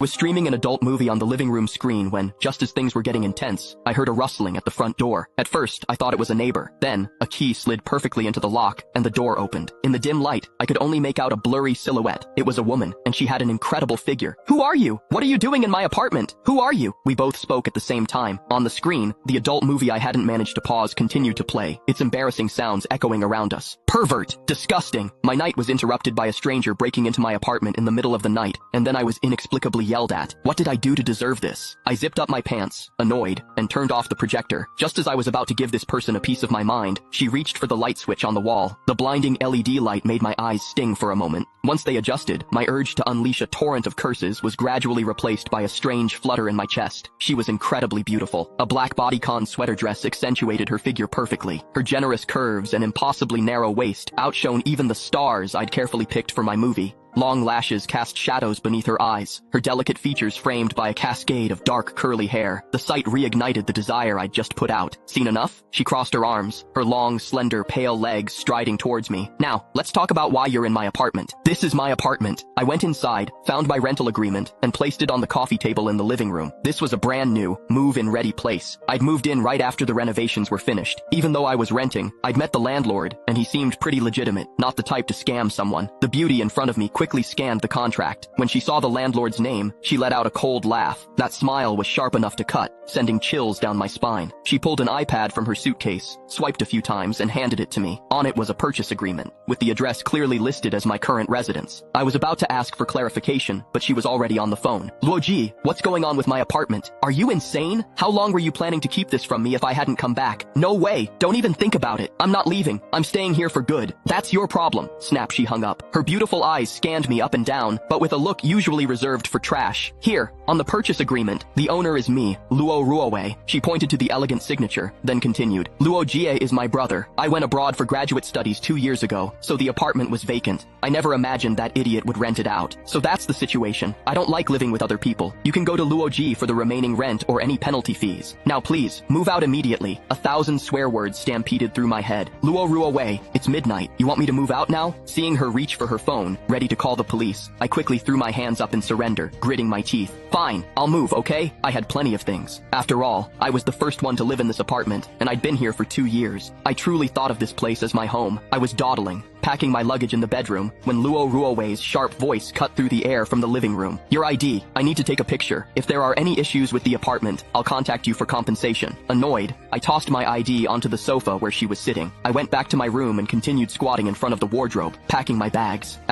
Was streaming an adult movie on the living room screen when, just as things were getting intense, I heard a rustling at the front door. At first, I thought it was a neighbor. Then, a key slid perfectly into the lock, and the door opened. In the dim light, I could only make out a blurry silhouette. It was a woman, and she had an incredible figure. "Who are you? What are you doing in my apartment? Who are you?" We both spoke at the same time. On the screen, the adult movie I hadn't managed to pause continued to play, its embarrassing sounds echoing around us. Pervert! Disgusting! My night was interrupted by a stranger breaking into my apartment in the middle of the night, and then I was inexplicably yelled at. What did I do to deserve this? I zipped up my pants, annoyed, and turned off the projector. Just as I was about to give this person a piece of my mind, she reached for the light switch on the wall. The blinding LED light made my eyes sting for a moment. Once they adjusted, my urge to unleash a torrent of curses was gradually replaced by a strange flutter in my chest. She was incredibly beautiful. A black bodycon sweater dress accentuated her figure perfectly. Her generous curves and impossibly narrow waist outshone even the stars I'd carefully picked for my movie. Long lashes cast shadows beneath her eyes, her delicate features framed by a cascade of dark curly hair. The sight reignited the desire I'd just put out. Seen enough? She crossed her arms, her long, slender, pale legs striding towards me. "Now, let's talk about why you're in my apartment." "This is my apartment." I went inside, found my rental agreement, and placed it on the coffee table in the living room. This was a brand new, move-in-ready place. I'd moved in right after the renovations were finished. Even though I was renting, I'd met the landlord, and he seemed pretty legitimate, not the type to scam someone. The beauty in front of me quickly scanned the contract. When she saw the landlord's name, she let out a cold laugh. That smile was sharp enough to cut, sending chills down my spine. She pulled an iPad from her suitcase, swiped a few times, and handed it to me. On it was a purchase agreement, with the address clearly listed as my current residence. I was about to ask for clarification, but she was already on the phone. "Luoji, what's going on with my apartment? Are you insane? How long were you planning to keep this from me if I hadn't come back?" "No way! Don't even think about it! I'm not leaving. I'm staying here for good." "That's your problem." Snap, she hung up. Her beautiful eyes scanned me up and down, but with a look usually reserved for trash. "Here, on the purchase agreement, the owner is me, Luo Ruowei." She pointed to the elegant signature, then continued. "Luo Jie is my brother. I went abroad for graduate studies 2 years ago, so the apartment was vacant. I never imagined that idiot would rent it out. So that's the situation. I don't like living with other people. You can go to Luo Ji for the remaining rent or any penalty fees. Now please, move out immediately." 1,000 swear words stampeded through my head. "Luo Ruowei, it's midnight. You want me to move out now?" Seeing her reach for her phone, ready to call the police, I quickly threw my hands up in surrender, gritting my teeth. "Fine, I'll move, okay?" I had plenty of things. After all, I was the first one to live in this apartment, and I'd been here for 2 years. I truly thought of this place as my home. I was dawdling, packing my luggage in the bedroom, when Luo Ruowei's sharp voice cut through the air from the living room. "Your ID. I need to take a picture. If there are any issues with the apartment, I'll contact you for compensation." Annoyed, I tossed my ID onto the sofa where she was sitting. I went back to my room and continued squatting in front of the wardrobe, packing my bags.